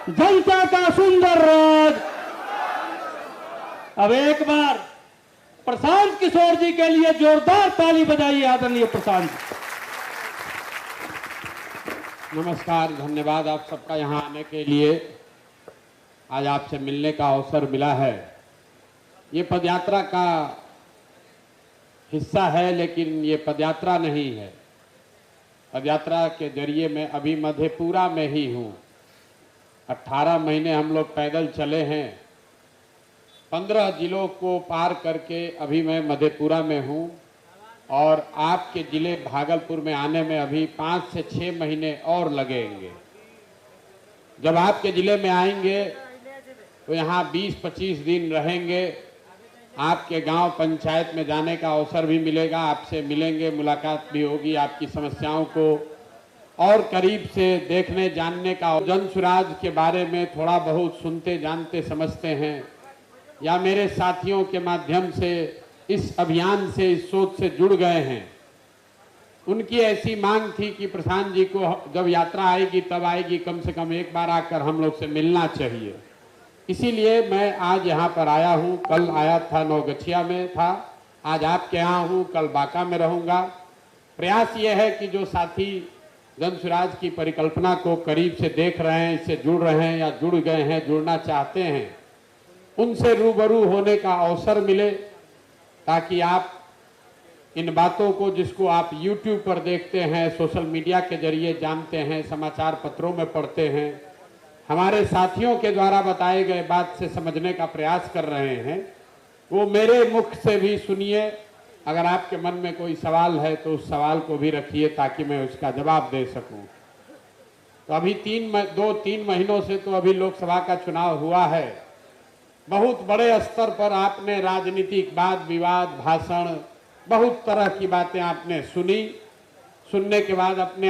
जनता का सुंदर राज। अब एक बार प्रशांत किशोर जी के लिए जोरदार ताली बजाइए, आदरणीय प्रशांत जी। नमस्कार, धन्यवाद आप सबका यहाँ आने के लिए। आज आपसे मिलने का अवसर मिला है। ये पदयात्रा का हिस्सा है, लेकिन ये पदयात्रा नहीं है। पदयात्रा के जरिए मैं अभी मधेपुरा में ही हूँ। 18 महीने हम लोग पैदल चले हैं, 15 जिलों को पार करके अभी मैं मधेपुरा में हूँ और आपके जिले भागलपुर में आने में अभी 5 से 6 महीने और लगेंगे। जब आपके जिले में आएंगे तो यहाँ 20-25 दिन रहेंगे। आपके गांव पंचायत में जाने का अवसर भी मिलेगा, आपसे मिलेंगे, मुलाकात भी होगी, आपकी समस्याओं को और करीब से देखने जानने का। जन सुराज के बारे में थोड़ा बहुत सुनते जानते समझते हैं या मेरे साथियों के माध्यम से इस अभियान से, इस सोच से जुड़ गए हैं। उनकी ऐसी मांग थी कि प्रशांत जी को जब यात्रा आएगी तब आएगी, कम से कम एक बार आकर हम लोग से मिलना चाहिए। इसीलिए मैं आज यहाँ पर आया हूँ। कल आया था, नौगछिया में था, आज आपके यहाँ हूँ, कल बांका में रहूँगा। प्रयास ये है कि जो साथी जन सुराज की परिकल्पना को करीब से देख रहे हैं, इससे जुड़ रहे हैं या जुड़ गए हैं, जुड़ना चाहते हैं, उनसे रूबरू होने का अवसर मिले, ताकि आप इन बातों को, जिसको आप YouTube पर देखते हैं, सोशल मीडिया के जरिए जानते हैं, समाचार पत्रों में पढ़ते हैं, हमारे साथियों के द्वारा बताए गए बात से समझने का प्रयास कर रहे हैं, वो मेरे मुख से भी सुनिए। अगर आपके मन में कोई सवाल है तो उस सवाल को भी रखिए ताकि मैं उसका जवाब दे सकूं। तो अभी 2-3 महीनों से तो अभी लोकसभा का चुनाव हुआ है। बहुत बड़े स्तर पर आपने राजनीतिक वाद विवाद, भाषण, बहुत तरह की बातें आपने सुनी। सुनने के बाद आपने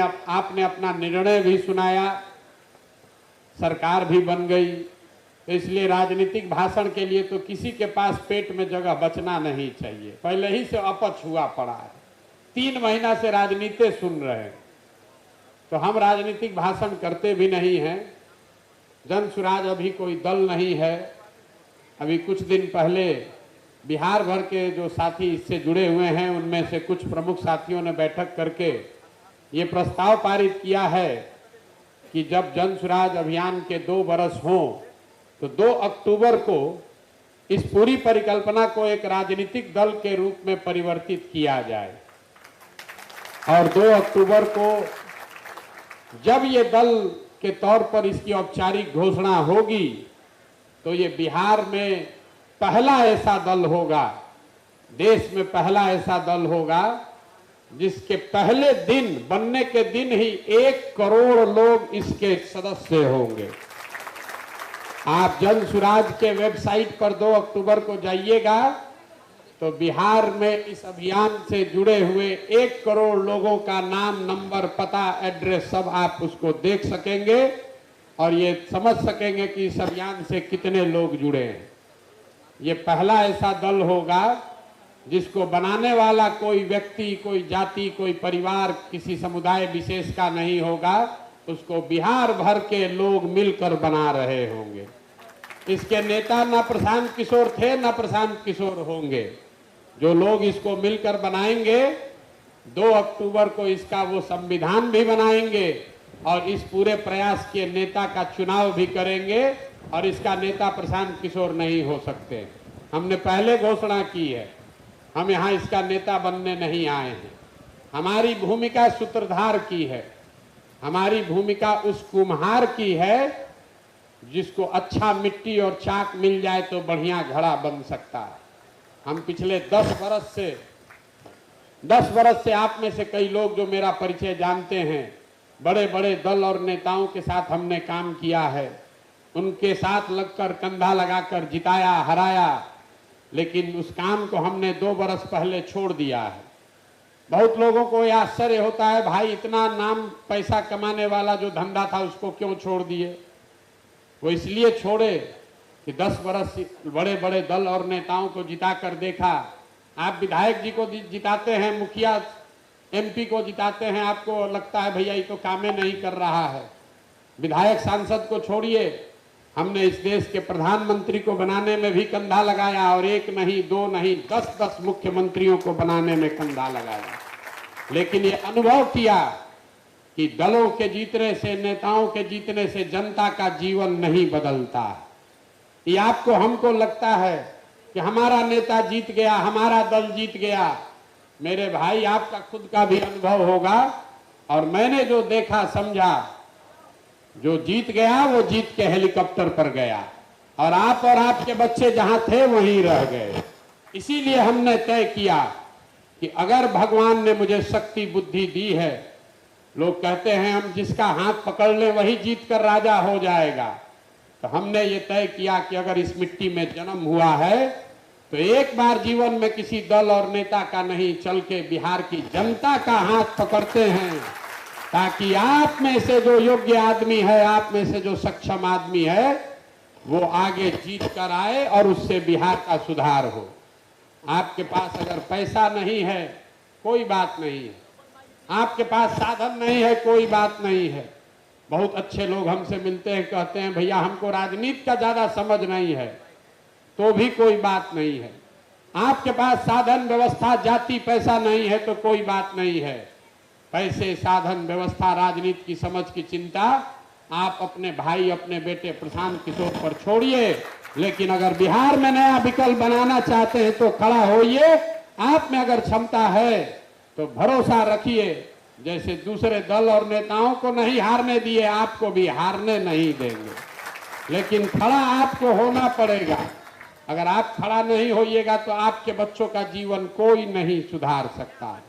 अपना निर्णय भी सुनाया, सरकार भी बन गई। तो इसलिए राजनीतिक भाषण के लिए तो किसी के पास पेट में जगह बचना नहीं चाहिए, पहले ही से अपच हुआ पड़ा है। 3 महीना से राजनीति सुन रहे हैं, तो हम राजनीतिक भाषण करते भी नहीं हैं। जन सुराज अभी कोई दल नहीं है। अभी कुछ दिन पहले बिहार भर के जो साथी इससे जुड़े हुए हैं, उनमें से कुछ प्रमुख साथियों ने बैठक करके ये प्रस्ताव पारित किया है कि जब जन सुराज अभियान के 2 बरस हों तो 2 अक्टूबर को इस पूरी परिकल्पना को एक राजनीतिक दल के रूप में परिवर्तित किया जाए और 2 अक्टूबर को जब ये दल के तौर पर इसकी औपचारिक घोषणा होगी तो ये बिहार में पहला ऐसा दल होगा, देश में पहला ऐसा दल होगा जिसके पहले दिन, बनने के दिन ही 1 करोड़ लोग इसके सदस्य होंगे। आप जन सुराज के वेबसाइट पर 2 अक्टूबर को जाइएगा तो बिहार में इस अभियान से जुड़े हुए 1 करोड़ लोगों का नाम, नंबर, पता, एड्रेस सब आप उसको देख सकेंगे और ये समझ सकेंगे कि इस अभियान से कितने लोग जुड़े हैं। ये पहला ऐसा दल होगा जिसको बनाने वाला कोई व्यक्ति, कोई जाति, कोई परिवार, किसी समुदाय विशेष का नहीं होगा, उसको बिहार भर के लोग मिलकर बना रहे होंगे। इसके नेता न प्रशांत किशोर थे न प्रशांत किशोर होंगे। जो लोग इसको मिलकर बनाएंगे, 2 अक्टूबर को इसका वो संविधान भी बनाएंगे और इस पूरे प्रयास के नेता का चुनाव भी करेंगे और इसका नेता प्रशांत किशोर नहीं हो सकते। हमने पहले घोषणा की है, हम यहाँ इसका नेता बनने नहीं आए हैं। हमारी भूमिका सूत्रधार की है, हमारी भूमिका उस कुम्हार की है जिसको अच्छा मिट्टी और चाक मिल जाए तो बढ़िया घड़ा बन सकता है। हम पिछले 10 बरस से आप में से कई लोग जो मेरा परिचय जानते हैं, बड़े बड़े दल और नेताओं के साथ हमने काम किया है, उनके साथ लगकर कंधा लगाकर जिताया, हराया, लेकिन उस काम को हमने 2 बरस पहले छोड़ दिया है। बहुत लोगों को यह आश्चर्य होता है, भाई इतना नाम पैसा कमाने वाला जो धंधा था उसको क्यों छोड़ दिए? वो इसलिए छोड़े कि 10 बरस बड़े बड़े दल और नेताओं को जिता कर देखा। आप विधायक जी को जिताते हैं, मुखिया MP को जिताते हैं, आपको लगता है भैया ये तो कामें नहीं कर रहा है। विधायक सांसद को छोड़िए, हमने इस देश के प्रधानमंत्री को बनाने में भी कंधा लगाया, और एक नहीं, दो नहीं, 10-10 मुख्यमंत्रियों को बनाने में कंधा लगाया। लेकिन ये अनुभव किया कि दलों के जीतने से, नेताओं के जीतने से जनता का जीवन नहीं बदलता। ये आपको हमको लगता है कि हमारा नेता जीत गया, हमारा दल जीत गया। मेरे भाई, आपका खुद का भी अनुभव होगा, और मैंने जो देखा समझा, जो जीत गया वो जीत के हेलीकॉप्टर पर गया, और आप और आपके बच्चे जहां थे वहीं रह गए। इसीलिए हमने तय किया कि अगर भगवान ने मुझे शक्ति बुद्धि दी है, लोग कहते हैं हम जिसका हाथ पकड़ ले वही जीत कर राजा हो जाएगा, तो हमने ये तय किया कि अगर इस मिट्टी में जन्म हुआ है तो एक बार जीवन में किसी दल और नेता का नहीं, चल के बिहार की जनता का हाथ पकड़ते हैं, ताकि आप में से जो योग्य आदमी है, आप में से जो सक्षम आदमी है, वो आगे जीत कर आए और उससे बिहार का सुधार हो। आपके पास अगर पैसा नहीं है कोई बात नहीं है, आपके पास साधन नहीं है कोई बात नहीं है। बहुत अच्छे लोग हमसे मिलते हैं, कहते हैं भैया हमको राजनीति का ज्यादा समझ नहीं है, तो भी कोई बात नहीं है। आपके पास साधन व्यवस्था जाति पैसा नहीं है तो कोई बात नहीं है। पैसे, साधन, व्यवस्था, राजनीति की समझ की चिंता आप अपने भाई, अपने बेटे प्रशांत किशोर पर छोड़िए। लेकिन अगर बिहार में नया विकल्प बनाना चाहते हैं तो खड़ा होइए। आप में अगर क्षमता है तो भरोसा रखिए, जैसे दूसरे दल और नेताओं को नहीं हारने दिए, आपको भी हारने नहीं देंगे। लेकिन खड़ा आपको होना पड़ेगा। अगर आप खड़ा नहीं होइएगा तो आपके बच्चों का जीवन कोई नहीं सुधार सकता है।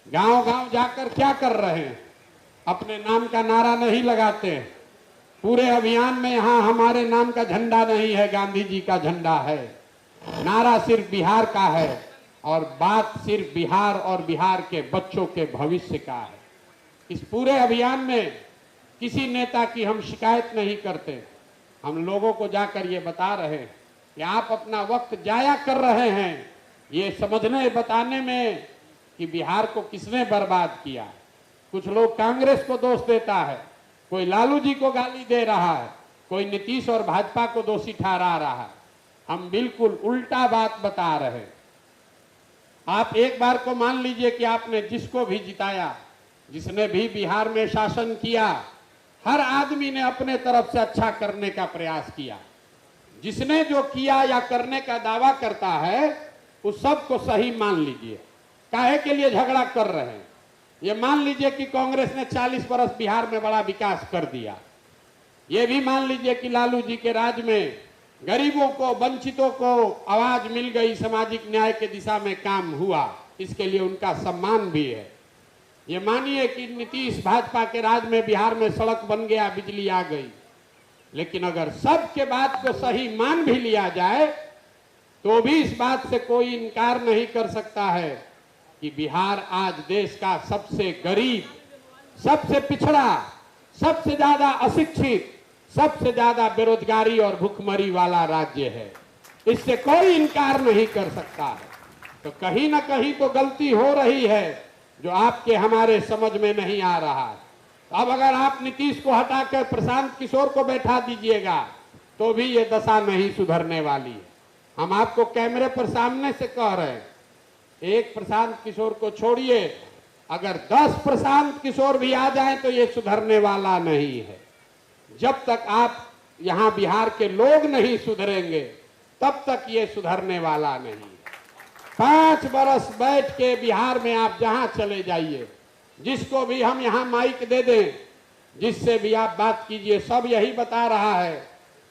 गांव गांव जाकर क्या कर रहे हैं? अपने नाम का नारा नहीं लगाते। पूरे अभियान में यहाँ हमारे नाम का झंडा नहीं है, गांधी जी का झंडा है। नारा सिर्फ बिहार का है और बात सिर्फ बिहार और बिहार के बच्चों के भविष्य का है। इस पूरे अभियान में किसी नेता की हम शिकायत नहीं करते। हम लोगों को जाकर ये बता रहे हैं कि आप अपना वक्त जाया कर रहे हैं ये समझने बताने में कि बिहार को किसने बर्बाद किया। कुछ लोग कांग्रेस को दोष देता है, कोई लालू जी को गाली दे रहा है, कोई नीतीश और भाजपा को दोषी ठहरा रहा है। हम बिल्कुल उल्टा बात बता रहे हैं। आप एक बार को मान लीजिए कि आपने जिसको भी जिताया, जिसने भी बिहार में शासन किया, हर आदमी ने अपने तरफ से अच्छा करने का प्रयास किया। जिसने जो किया या करने का दावा करता है उस सब को सही मान लीजिए। काहे के लिए झगड़ा कर रहे हैं? ये मान लीजिए कि कांग्रेस ने 40 वर्ष बिहार में बड़ा विकास कर दिया। ये भी मान लीजिए कि लालू जी के राज में गरीबों को, वंचितों को आवाज मिल गई, सामाजिक न्याय के दिशा में काम हुआ, इसके लिए उनका सम्मान भी है। ये मानिए कि नीतीश भाजपा के राज में बिहार में सड़क बन गया, बिजली आ गई। लेकिन अगर सबके बात को सही मान भी लिया जाए तो भी इस बात से कोई इनकार नहीं कर सकता है कि बिहार आज देश का सबसे गरीब, सबसे पिछड़ा, सबसे ज्यादा अशिक्षित, सबसे ज्यादा बेरोजगारी और भूखमरी वाला राज्य है। इससे कोई इनकार नहीं कर सकता है। तो कहीं ना कहीं तो गलती हो रही है जो आपके हमारे समझ में नहीं आ रहा है। अब अगर आप नीतीश को हटाकर प्रशांत किशोर को बैठा दीजिएगा तो भी ये दशा नहीं सुधरने वाली है। हम आपको कैमरे पर सामने से कह रहे हैं, एक प्रशांत किशोर को छोड़िए, अगर 10 प्रशांत किशोर भी आ जाएं तो ये सुधरने वाला नहीं है। जब तक आप यहाँ बिहार के लोग नहीं सुधरेंगे तब तक ये सुधरने वाला नहीं। 5 बरस बैठ के बिहार में आप जहां चले जाइए, जिसको भी हम यहाँ माइक दे दें, जिससे भी आप बात कीजिए, सब यही बता रहा है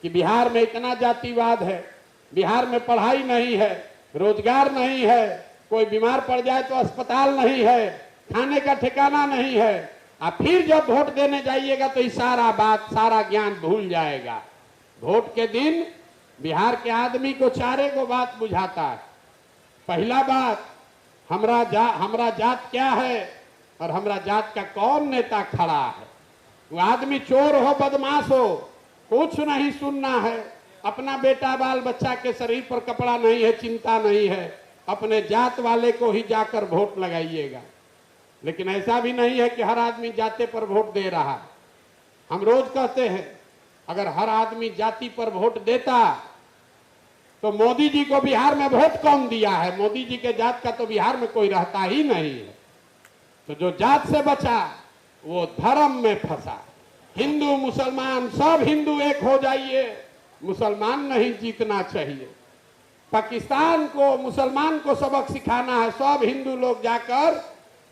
कि बिहार में इतना जातिवाद है, बिहार में पढ़ाई नहीं है, रोजगार नहीं है, कोई बीमार पड़ जाए तो अस्पताल नहीं है, खाने का ठिकाना नहीं है। आप फिर जब वोट देने जाइएगा तो ये सारा बात, सारा ज्ञान भूल जाएगा। वोट के दिन बिहार के आदमी को चारे को बात बुझाता है। पहला बात, हमरा जात क्या है और हमरा जात का कौन नेता खड़ा है। वो आदमी चोर हो, बदमाश हो, कुछ नहीं सुनना है। अपना बेटा बाल बच्चा के शरीर पर कपड़ा नहीं है, चिंता नहीं है, अपने जात वाले को ही जाकर वोट लगाइएगा। लेकिन ऐसा भी नहीं है कि हर आदमी जाते पर वोट दे रहा है। हम रोज कहते हैं अगर हर आदमी जाति पर वोट देता तो मोदी जी को बिहार में वोट कौन दिया है? मोदी जी के जात का तो बिहार में कोई रहता ही नहीं है। तो जो जात से बचा वो धर्म में फंसा। हिंदू मुसलमान सब हिंदू एक हो जाइए, मुसलमान नहीं जीतना चाहिए। पाकिस्तान को मुसलमान को सबक सिखाना है, सब हिंदू लोग जाकर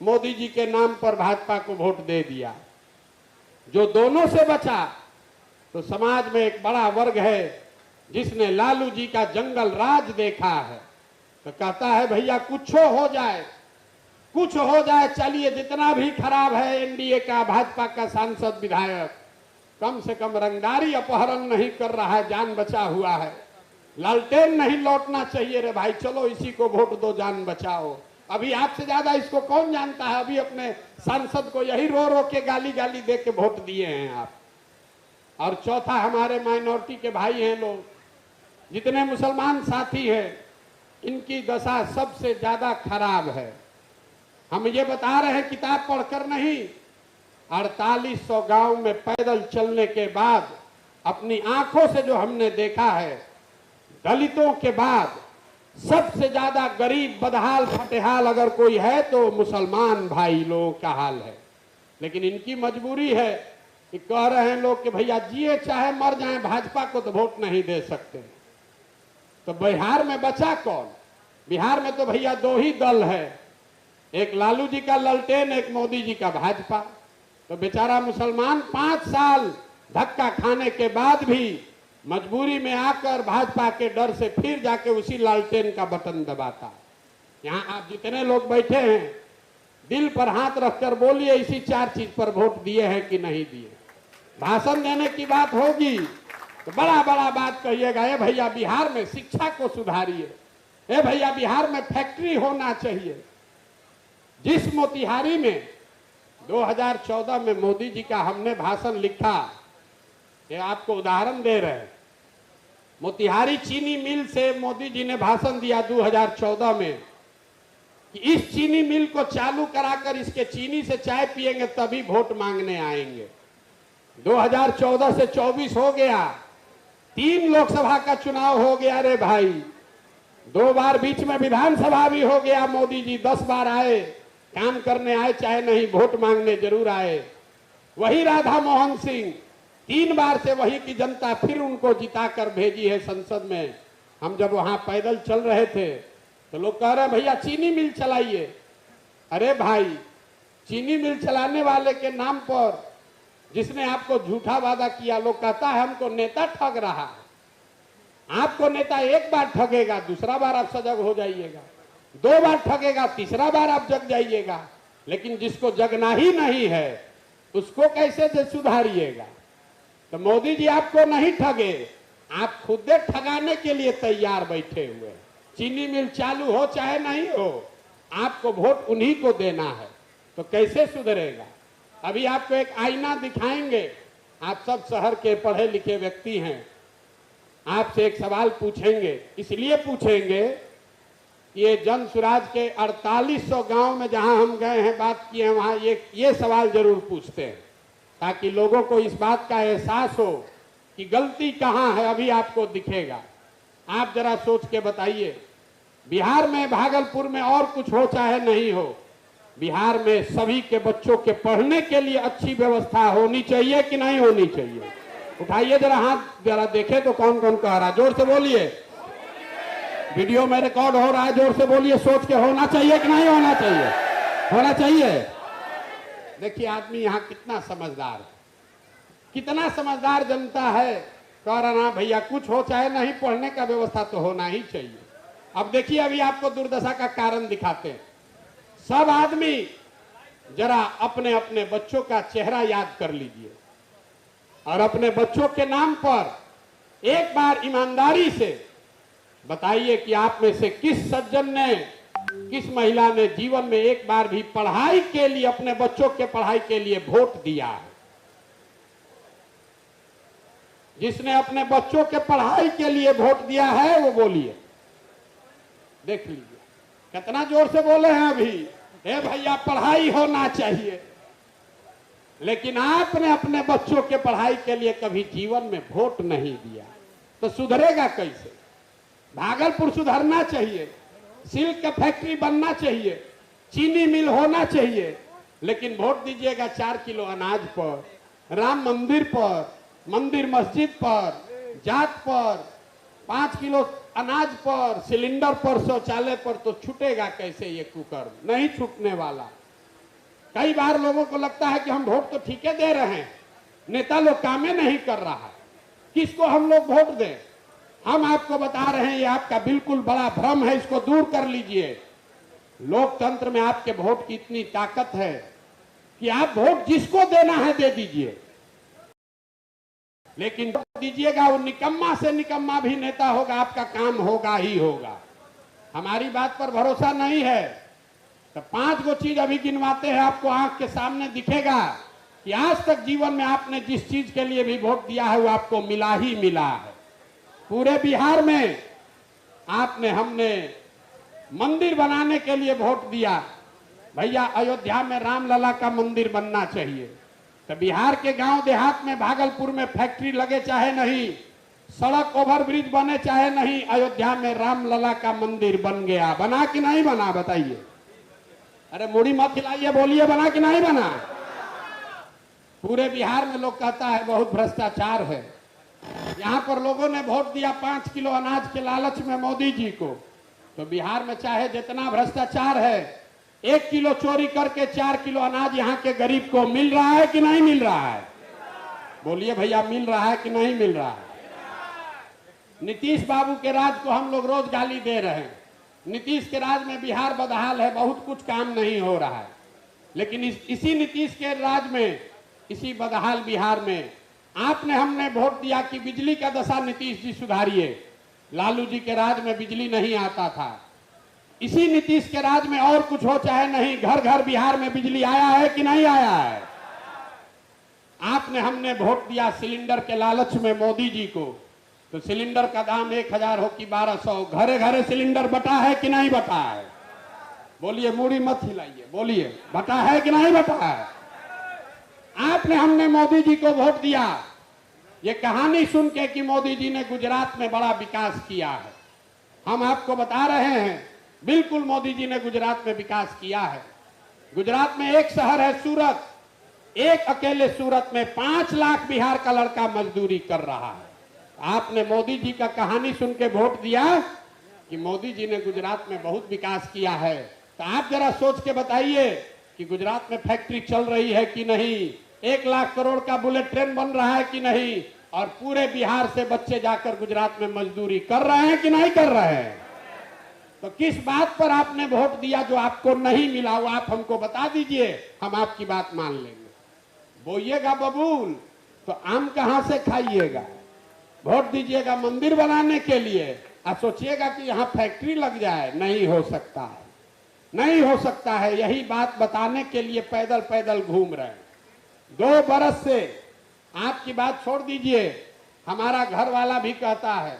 मोदी जी के नाम पर भाजपा को वोट दे दिया। जो दोनों से बचा तो समाज में एक बड़ा वर्ग है जिसने लालू जी का जंगल राज देखा है, तो कहता है भैया कुछ हो जाए, चलिए जितना भी खराब है एनडीए का भाजपा का सांसद विधायक, कम से कम रंगदारी अपहरण नहीं कर रहा है, जान बचा हुआ है। लालटेन नहीं लौटना चाहिए रे भाई, चलो इसी को वोट दो, जान बचाओ। अभी आपसे ज्यादा इसको कौन जानता है? अभी अपने सांसद को यही रो रो के गाली दे के वोट दिए हैं आप। और चौथा, हमारे माइनॉरिटी के भाई हैं लोग, जितने मुसलमान साथी हैं, इनकी दशा सबसे ज्यादा खराब है। हम ये बता रहे हैं किताब पढ़कर नहीं, 4800 गांव में पैदल चलने के बाद अपनी आंखों से जो हमने देखा है, दलितों के बाद सबसे ज्यादा गरीब बदहाल फटेहाल अगर कोई है तो मुसलमान भाई लोगों का हाल है। लेकिन इनकी मजबूरी है कि कह रहे हैं लोग कि भैया जिए चाहे मर जाएं, भाजपा को तो वोट नहीं दे सकते। तो बिहार में बचा कौन? बिहार में तो भैया दो ही दल है, एक लालू जी का ललटेन, एक मोदी जी का भाजपा। तो बेचारा मुसलमान 5 साल धक्का खाने के बाद भी मजबूरी में आकर भाजपा के डर से फिर जाके उसी लालटेन का बटन दबाता। यहाँ आप जितने लोग बैठे हैं, दिल पर हाथ रखकर बोलिए इसी 4 चीज पर वोट दिए हैं कि नहीं दिए। भाषण देने की बात होगी तो बड़ा बड़ा बात कहिएगा, ए भैया बिहार में शिक्षा को सुधारिए, ए भैया बिहार में फैक्ट्री होना चाहिए। जिस मोतिहारी में 2014 में मोदी जी का हमने भाषण लिखा, ये आपको उदाहरण दे रहे हैं। मोतिहारी चीनी मिल से मोदी जी ने भाषण दिया 2014 में कि इस चीनी मिल को चालू कराकर इसके चीनी से चाय पिएंगे तभी वोट मांगने आएंगे। 2014 से 24 हो गया, 3 लोकसभा का चुनाव हो गया रे भाई, 2 बार बीच में विधानसभा भी हो गया। मोदी जी 10 बार आए, काम करने आए चाहे नहीं, वोट मांगने जरूर आए। वही राधा मोहन सिंह 3 बार से वही की जनता फिर उनको जिताकर भेजी है संसद में। हम जब वहां पैदल चल रहे थे तो लोग कह रहे हैं भैया चीनी मिल चलाइए। अरे भाई, चीनी मिल चलाने वाले के नाम पर जिसने आपको झूठा वादा किया, लोग कहता है हमको नेता ठग रहा है। आपको नेता 1 बार ठगेगा, दूसरा बार आप सजग हो जाइएगा, 2 बार ठगेगा, तीसरा बार आप जग जाइएगा। लेकिन जिसको जगना ही नहीं है उसको कैसे सुधारिएगा? तो मोदी जी आपको नहीं ठगे, आप खुद ठगाने के लिए तैयार बैठे हुए। चीनी मिल चालू हो चाहे नहीं हो, आपको वोट उन्हीं को देना है। तो कैसे सुधरेगा? अभी आपको एक आईना दिखाएंगे। आप सब शहर के पढ़े लिखे व्यक्ति हैं, आपसे एक सवाल पूछेंगे, इसलिए पूछेंगे ये जन सुराज के 4800 गांव में जहां हम गए हैं, बात किए हैं, वहां ये सवाल जरूर पूछते हैं ताकि लोगों को इस बात का एहसास हो कि गलती कहां है। अभी आपको दिखेगा, आप जरा सोच के बताइए। बिहार में, भागलपुर में और कुछ हो चाहे नहीं हो, बिहार में सभी के बच्चों के पढ़ने के लिए अच्छी व्यवस्था होनी चाहिए कि नहीं होनी चाहिए? उठाइए जरा हाथ, जरा देखे तो कौन कौन कह रहा है, जोर से बोलिए। वीडियो में रिकॉर्ड हो रहा है, जोर से बोलिए। सोच के होना चाहिए कि नहीं होना चाहिए? होना चाहिए। देखिए आदमी यहाँ कितना समझदार है, कितना समझदार जनता है। कह रहा ना भैया कुछ हो चाहे नहीं, पढ़ने का व्यवस्था तो होना ही चाहिए। अब देखिए, अभी आपको दुर्दशा का कारण दिखाते हैं। सब आदमी जरा अपने अपने बच्चों का चेहरा याद कर लीजिए और अपने बच्चों के नाम पर एक बार ईमानदारी से बताइए कि आप में से किस सज्जन ने, किस महिला ने जीवन में एक बार भी पढ़ाई के लिए, अपने बच्चों के पढ़ाई के लिए वोट दिया है? जिसने अपने बच्चों के पढ़ाई के लिए वोट दिया है वो बोलिए। देख लीजिए कितना जोर से बोले हैं अभी, ए भैया पढ़ाई होना चाहिए। लेकिन आपने अपने बच्चों के पढ़ाई के लिए कभी जीवन में वोट नहीं दिया, तो सुधरेगा कैसे? भागलपुर सुधरना चाहिए, सिल्क का फैक्ट्री बनना चाहिए, चीनी मिल होना चाहिए, लेकिन वोट दीजिएगा 4 किलो अनाज पर, राम मंदिर पर, मंदिर मस्जिद पर, जात पर, 5 किलो अनाज पर, सिलेंडर पर, शौचालय पर, तो छूटेगा कैसे ये कुकर्म? नहीं छूटने वाला। कई बार लोगों को लगता है कि हम वोट तो ठीक है दे रहे हैं, नेता लोग कामें नहीं कर रहा है, किसको हम लोग वोट दें? हम आपको बता रहे हैं ये आपका बिल्कुल बड़ा भ्रम है, इसको दूर कर लीजिए। लोकतंत्र में आपके वोट की इतनी ताकत है कि आप वोट जिसको देना है दे दीजिए, लेकिन दीजिएगा वो निकम्मा से निकम्मा भी नेता होगा, आपका काम होगा ही होगा। हमारी बात पर भरोसा नहीं है तो 5 गो चीज अभी गिनवाते हैं, आपको आंख के सामने दिखेगा कि आज तक जीवन में आपने जिस चीज के लिए भी वोट दिया है वो आपको मिला ही मिला है। पूरे बिहार में आपने हमने मंदिर बनाने के लिए वोट दिया, भैया अयोध्या में रामलला का मंदिर बनना चाहिए, तो बिहार के गांव देहात में भागलपुर में फैक्ट्री लगे चाहे नहीं, सड़क ओवरब्रिज बने चाहे नहीं, अयोध्या में रामलला का मंदिर बन गया। बना कि नहीं बना बताइए? अरे मुड़ी मत खिलाइए, बोलिए बना कि नहीं बना? पूरे बिहार में लोग कहता है बहुत भ्रष्टाचार है। यहाँ पर लोगों ने वोट दिया 5 किलो अनाज के लालच में मोदी जी को, तो बिहार में चाहे जितना भ्रष्टाचार है, 1 किलो चोरी करके 4 किलो अनाज यहाँ के गरीब को मिल रहा है कि नहीं मिल रहा है? बोलिए भैया, मिल रहा है कि नहीं मिल रहा है? नीतीश बाबू के राज को हम लोग रोज गाली दे रहे हैं। नीतीश के राज में बिहार बदहाल है, बहुत कुछ काम नहीं हो रहा है, लेकिन इसी नीतीश के राज में, इसी बदहाल बिहार में आपने हमने वोट दिया कि बिजली का दशा नीतीश जी सुधारिए। लालू जी के राज में बिजली नहीं आता था, इसी नीतीश के राज में और कुछ हो चाहे नहीं, घर घर बिहार में बिजली आया है कि नहीं आया है? आपने हमने वोट दिया सिलेंडर के लालच में मोदी जी को, तो सिलेंडर का दाम 1000 हो कि 1200, घरे घरे सिलेंडर बटा है कि नहीं बटा है? बोलिए, मुड़ी मत हिलाइए, बोलिए बटा है कि नहीं बटा है? आपने हमने मोदी जी को वोट दिया ये कहानी सुन के कि मोदी जी ने गुजरात में बड़ा विकास किया है। हम आपको बता रहे हैं बिल्कुल मोदी जी ने गुजरात में विकास किया है। गुजरात में एक शहर है सूरत, एक अकेले सूरत में 5 लाख बिहार का लड़का मजदूरी कर रहा है। आपने मोदी जी का कहानी सुन के वोट दिया कि मोदी जी ने गुजरात में बहुत विकास किया है, तो आप जरा सोच के बताइए कि गुजरात में फैक्ट्री चल रही है कि नहीं, 1 लाख करोड़ का बुलेट ट्रेन बन रहा है कि नहीं, और पूरे बिहार से बच्चे जाकर गुजरात में मजदूरी कर रहे हैं कि नहीं कर रहे हैं? तो किस बात पर आपने वोट दिया जो आपको नहीं मिला, वो आप हमको बता दीजिए, हम आपकी बात मान लेंगे। बोइएगा बबूल तो आम कहां से खाइएगा? वोट दीजिएगा मंदिर बनाने के लिए और सोचिएगा कि यहाँ फैक्ट्री लग जाए, नहीं हो सकता है, नहीं हो सकता है। यही बात बताने के लिए पैदल पैदल घूम रहे हैं। 2 बरस से, आपकी बात छोड़ दीजिए, हमारा घर वाला भी कहता है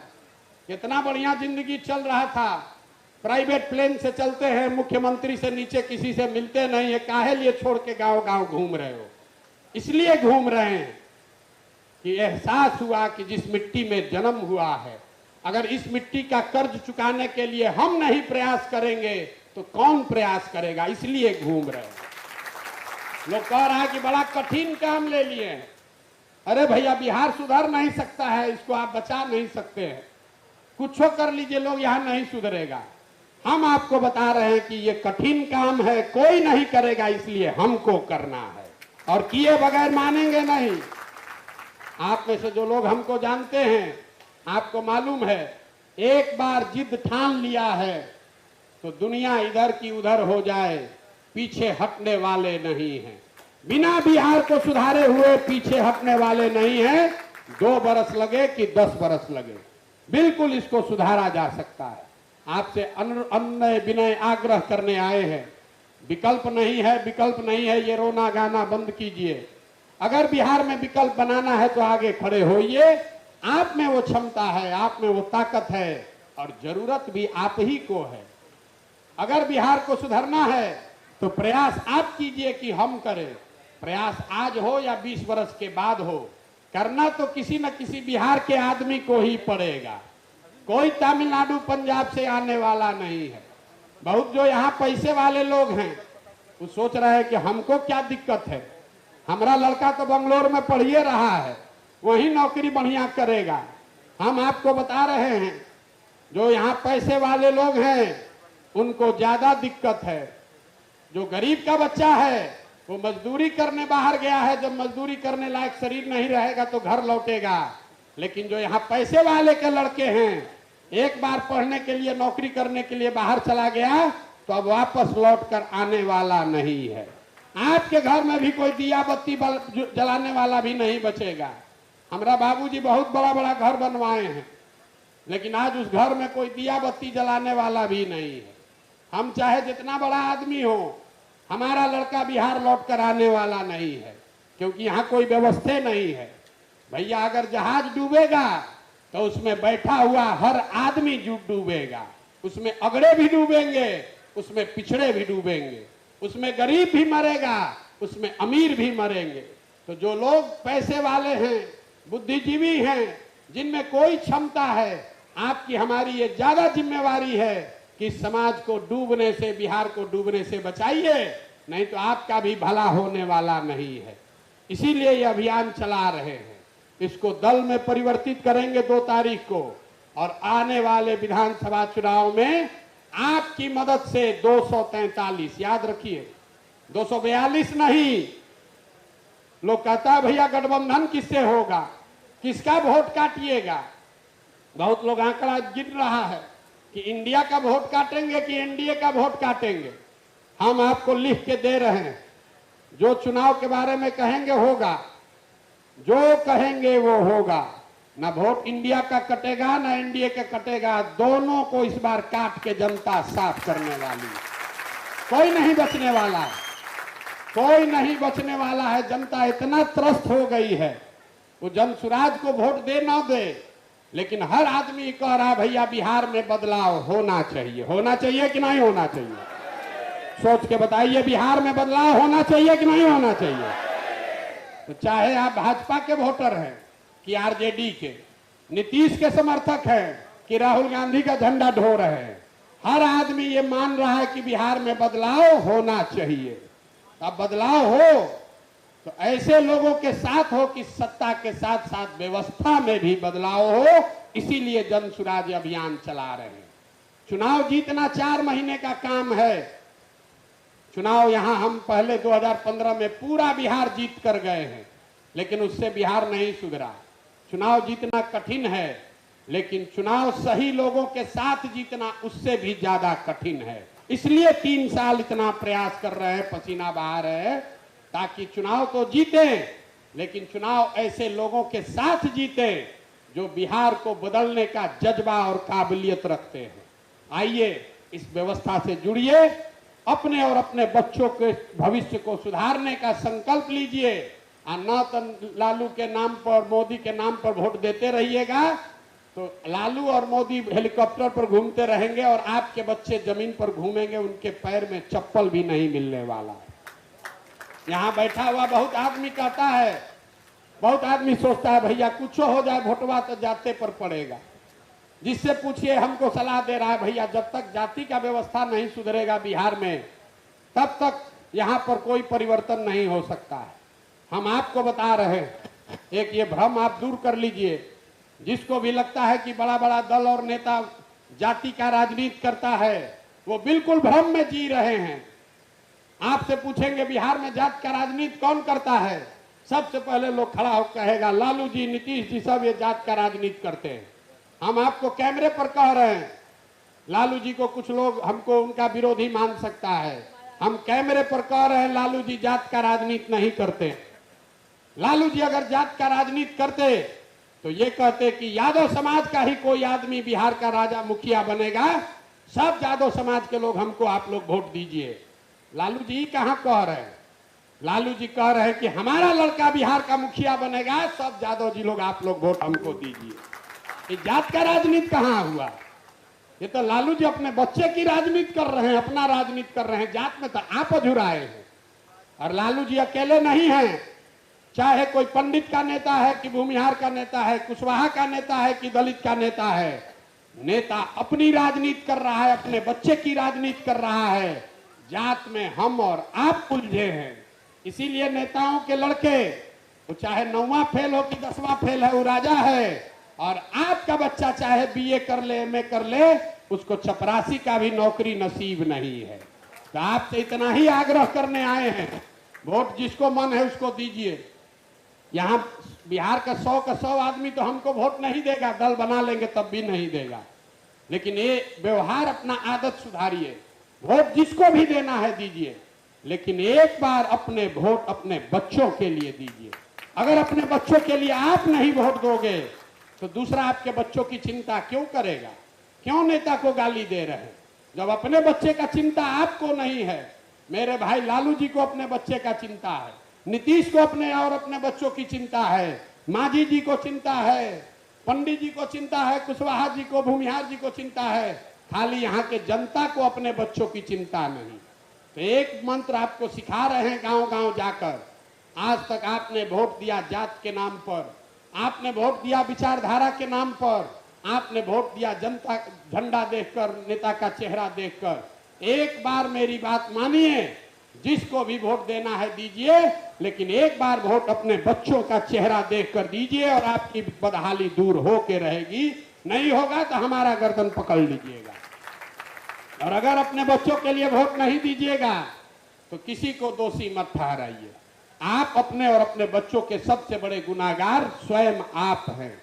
कितना बढ़िया जिंदगी चल रहा था, प्राइवेट प्लेन से चलते हैं, मुख्यमंत्री से नीचे किसी से मिलते नहीं है, काहे लिए छोड़ के गांव गांव घूम रहे हो? इसलिए घूम रहे हैं कि एहसास हुआ कि जिस मिट्टी में जन्म हुआ है, अगर इस मिट्टी का कर्ज चुकाने के लिए हम नहीं प्रयास करेंगे तो कौन प्रयास करेगा? इसलिए घूम रहे हैं। लोग कह रहा है कि बड़ा कठिन काम ले लिए हैं। अरे भैया, बिहार सुधर नहीं सकता है, इसको आप बचा नहीं सकते हैं, कुछ कर लीजिए, लोग यहाँ नहीं सुधरेगा। हम आपको बता रहे हैं कि ये कठिन काम है, कोई नहीं करेगा, इसलिए हमको करना है, और किए बगैर मानेंगे नहीं। आप में से जो लोग हमको जानते हैं, आपको मालूम है, एक बार जिद ठान लिया है तो दुनिया इधर की उधर हो जाए, पीछे हटने वाले नहीं हैं। बिना बिहार को सुधारे हुए पीछे हटने वाले नहीं हैं। 2 बरस लगे कि 10 बरस लगे, बिल्कुल इसको सुधारा जा सकता है। आपसे अन्य विनय आग्रह करने आए हैं, विकल्प नहीं है, विकल्प नहीं है, ये रोना गाना बंद कीजिए। अगर बिहार में विकल्प बनाना है तो आगे खड़े होइए, आप में वो क्षमता है, आप में वो ताकत है, और जरूरत भी आप ही को है। अगर बिहार को सुधारना है तो प्रयास आप कीजिए कि हम करें, प्रयास आज हो या 20 वर्ष के बाद हो, करना तो किसी न किसी बिहार के आदमी को ही पड़ेगा। कोई तमिलनाडु पंजाब से आने वाला नहीं है। बहुत जो यहाँ पैसे वाले लोग हैं वो सोच रहे हैं कि हमको क्या दिक्कत है, हमारा लड़का तो बंगलोर में पढ़िए रहा है, वहीं नौकरी बढ़िया करेगा। हम आपको बता रहे हैं जो यहाँ पैसे वाले लोग हैं उनको ज्यादा दिक्कत है। जो गरीब का बच्चा है वो मजदूरी करने बाहर गया है, जब मजदूरी करने लायक शरीर नहीं रहेगा तो घर लौटेगा। लेकिन जो यहाँ पैसे वाले के लड़के हैं, एक बार पढ़ने के लिए नौकरी करने के लिए बाहर चला गया तो अब वापस लौट कर आने वाला नहीं है। आपके घर में भी कोई दिया बत्ती जलाने वाला भी नहीं बचेगा। हमारा बाबूजी बहुत बड़ा बड़ा घर बनवाए हैं, लेकिन आज उस घर में कोई दिया बत्ती जलाने वाला भी नहीं है। हम चाहे जितना बड़ा आदमी हो, हमारा लड़का बिहार लौट कर आने वाला नहीं है, क्योंकि यहाँ कोई व्यवस्था नहीं है। भैया अगर जहाज डूबेगा तो उसमें बैठा हुआ हर आदमी डूबेगा, उसमें अगड़े भी डूबेंगे, उसमें पिछड़े भी डूबेंगे, उसमें गरीब भी मरेगा, उसमें अमीर भी मरेंगे। तो जो लोग पैसे वाले हैं, बुद्धिजीवी हैं, जिनमें कोई क्षमता है, आपकी हमारी ये ज्यादा जिम्मेवारी है कि समाज को डूबने से, बिहार को डूबने से बचाइए, नहीं तो आपका भी भला होने वाला नहीं है। इसीलिए ये अभियान चला रहे हैं। इसको दल में परिवर्तित करेंगे 2 तारीख को, और आने वाले विधानसभा चुनाव में आपकी मदद से 243, याद रखिए 242 नहीं। लोग कहता है भैया गठबंधन किससे होगा, किसका वोट काटिएगा। बहुत लोग आंकड़ा गिन रहा है कि इंडिया का वोट काटेंगे कि एनडीए का वोट काटेंगे। हम आपको लिख के दे रहे हैं, जो चुनाव के बारे में कहेंगे होगा, जो कहेंगे वो होगा। ना वोट इंडिया का कटेगा ना एनडीए का कटेगा, दोनों को इस बार काट के जनता साफ करने वाली। कोई नहीं बचने वाला है, कोई नहीं बचने वाला है। जनता इतना त्रस्त हो गई है, वो जन सुराज को वोट दे ना दे, लेकिन हर आदमी कह रहा भैया बिहार में बदलाव होना चाहिए। होना चाहिए कि नहीं होना चाहिए? सोच के बताइए, बिहार में बदलाव होना चाहिए कि नहीं होना चाहिए? तो चाहे आप भाजपा के वोटर हैं कि आरजेडी के, नीतीश के समर्थक हैं कि राहुल गांधी का झंडा ढो रहे हैं, हर आदमी ये मान रहा है कि बिहार में बदलाव होना चाहिए। अब बदलाव हो तो ऐसे लोगों के साथ हो कि सत्ता के साथ साथ व्यवस्था में भी बदलाव हो। इसीलिए जन सुराज अभियान चला रहे हैं। चुनाव जीतना 4 महीने का काम है। चुनाव यहां हम पहले 2015 में पूरा बिहार जीत कर गए हैं, लेकिन उससे बिहार नहीं सुधरा। चुनाव जीतना कठिन है, लेकिन चुनाव सही लोगों के साथ जीतना उससे भी ज्यादा कठिन है। इसलिए 3 साल इतना प्रयास कर रहे हैं, पसीना बहा रहे हैं, ताकि चुनाव तो जीते, लेकिन चुनाव ऐसे लोगों के साथ जीते जो बिहार को बदलने का जज्बा और काबिलियत रखते हैं। आइए इस व्यवस्था से जुड़िए, अपने और अपने बच्चों के भविष्य को सुधारने का संकल्प लीजिए। न तो लालू के नाम पर, मोदी के नाम पर वोट देते रहिएगा तो लालू और मोदी हेलीकॉप्टर पर घूमते रहेंगे और आपके बच्चे जमीन पर घूमेंगे, उनके पैर में चप्पल भी नहीं मिलने वाला। यहाँ बैठा हुआ बहुत आदमी कहता है, बहुत आदमी सोचता है भैया कुछ हो जाए वोटवा तो जाते पर पड़ेगा। जिससे पूछिए हमको सलाह दे रहा है भैया जब तक जाति का व्यवस्था नहीं सुधरेगा बिहार में, तब तक यहाँ पर कोई परिवर्तन नहीं हो सकता है। हम आपको बता रहे हैं, एक ये भ्रम आप दूर कर लीजिए। जिसको भी लगता है कि बड़ा बड़ा दल और नेता जाति का राजनीति करता है, वो बिल्कुल भ्रम में जी रहे हैं। आपसे पूछेंगे बिहार में जाति का राजनीति कौन करता है, सबसे पहले लोग खड़ा होकर कहेगा लालू जी, नीतीश जी, सब ये जाति का राजनीति करते हैं। हम आपको कैमरे पर कह रहे हैं, लालू जी को कुछ लोग हमको उनका विरोधी मान सकता है, हम कैमरे पर कह रहे हैं लालू जी जाति का राजनीति नहीं करते। लालू जी अगर जाति का राजनीति करते तो ये कहते कि यादव समाज का ही कोई आदमी बिहार का राजा मुखिया बनेगा, सब यादव समाज के लोग हमको आप लोग वोट दीजिए। लालू जी कहाँ कह रहे हैं? लालू जी कह रहे हैं कि हमारा लड़का बिहार का मुखिया बनेगा, सब यादव जी लोग आप लोग वोट हमको दीजिए। ये जात का राजनीति कहाँ हुआ? ये तो लालू जी अपने बच्चे की राजनीति कर रहे हैं, अपना राजनीति कर रहे हैं। जात में तो आप अधूराए हैं। और लालू जी अकेले नहीं हैं, चाहे कोई पंडित का नेता है कि भूमिहार का नेता है, कुशवाहा का नेता है कि दलित का नेता है, नेता अपनी राजनीति कर रहा है, अपने बच्चे की राजनीति कर रहा है। जात में हम और आप उलझे हैं, इसीलिए नेताओं के लड़के, वो चाहे 9वां फेल हो कि 10वां फेल है, वो राजा है। और आपका बच्चा चाहे बीए कर ले, एमए कर ले, उसको चपरासी का भी नौकरी नसीब नहीं है। तो आपसे इतना ही आग्रह करने आए हैं, वोट जिसको मन है उसको दीजिए। यहाँ बिहार का 100 आदमी तो हमको वोट नहीं देगा, दल बना लेंगे तब भी नहीं देगा। लेकिन ये व्यवहार, अपना आदत सुधारिए। वोट जिसको भी देना है दीजिए, लेकिन एक बार अपने वोट अपने बच्चों के लिए दीजिए। अगर अपने बच्चों के लिए आप नहीं वोट दोगे तो दूसरा आपके बच्चों की चिंता क्यों करेगा? क्यों नेता को गाली दे रहे हैं जब अपने बच्चे का चिंता आपको नहीं है? मेरे भाई लालू जी को अपने बच्चे का चिंता है, नीतीश को अपने और अपने बच्चों की चिंता है, मांझी जी को चिंता है, पंडित जी को चिंता है, कुशवाहा जी को, भूमिहार जी को चिंता है। खाली यहाँ के जनता को अपने बच्चों की चिंता नहीं। तो एक मंत्र आपको सिखा रहे हैं गांव गांव जाकर। आज तक आपने वोट दिया जात के नाम पर, आपने वोट दिया विचारधारा के नाम पर, आपने वोट दिया जनता झंडा देखकर, नेता का चेहरा देखकर। एक बार मेरी बात मानिए, जिसको भी वोट देना है दीजिए, लेकिन एक बार वोट अपने बच्चों का चेहरा देखकर दीजिए और आपकी बदहाली दूर होके रहेगी। नहीं होगा तो हमारा गर्दन पकड़ लीजिएगा। और अगर अपने बच्चों के लिए वोट नहीं दीजिएगा तो किसी को दोषी मत ठहराइए। आप अपने और अपने बच्चों के सबसे बड़े गुनाहगार स्वयं आप हैं।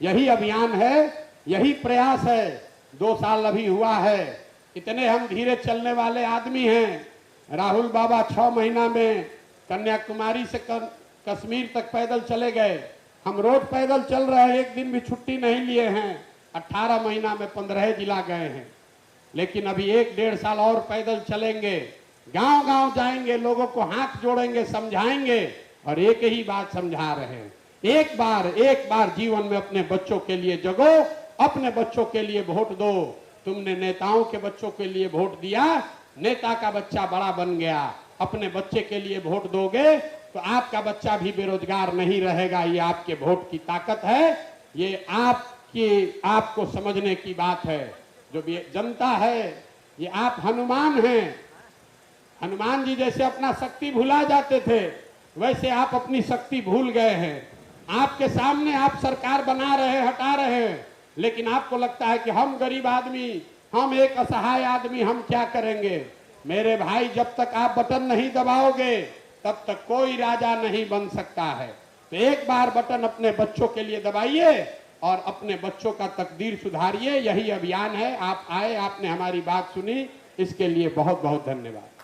यही अभियान है, यही प्रयास है। 2 साल अभी हुआ है, इतने हम धीरे चलने वाले आदमी हैं। राहुल बाबा 6 महीना में कन्याकुमारी से कश्मीर तक पैदल चले गए, हम रोज पैदल चल रहे हैं, एक दिन भी छुट्टी नहीं लिए हैं। 18 महीना में 15 जिला गए हैं, लेकिन अभी 1-1.5 साल और पैदल चलेंगे, गांव गांव जाएंगे, लोगों को हाथ जोड़ेंगे, समझाएंगे। और एक ही बात समझा रहे हैं, एक बार जीवन में अपने बच्चों के लिए जगो, अपने बच्चों के लिए वोट दो। तुमने नेताओं के बच्चों के लिए वोट दिया, नेता का बच्चा बड़ा बन गया। अपने बच्चे के लिए वोट दोगे तो आपका बच्चा भी बेरोजगार नहीं रहेगा। ये आपके वोट की ताकत है, ये आपको समझने की बात है। जो जनता है, ये आप हनुमान हैं। हनुमान जी जैसे अपना शक्ति भुला जाते थे, वैसे आप अपनी शक्ति भूल गए हैं। आपके सामने आप सरकार बना रहे हैं, हटा रहे हैं, लेकिन आपको लगता है कि हम गरीब आदमी, हम एक असहाय आदमी, हम क्या करेंगे? मेरे भाई, जब तक आप बटन नहीं दबाओगे तब तक कोई राजा नहीं बन सकता है। तो एक बार बटन अपने बच्चों के लिए दबाइए और अपने बच्चों का तकदीर सुधारिए। यही अभियान है। आप आए, आपने हमारी बात सुनी, इसके लिए बहुत बहुत धन्यवाद।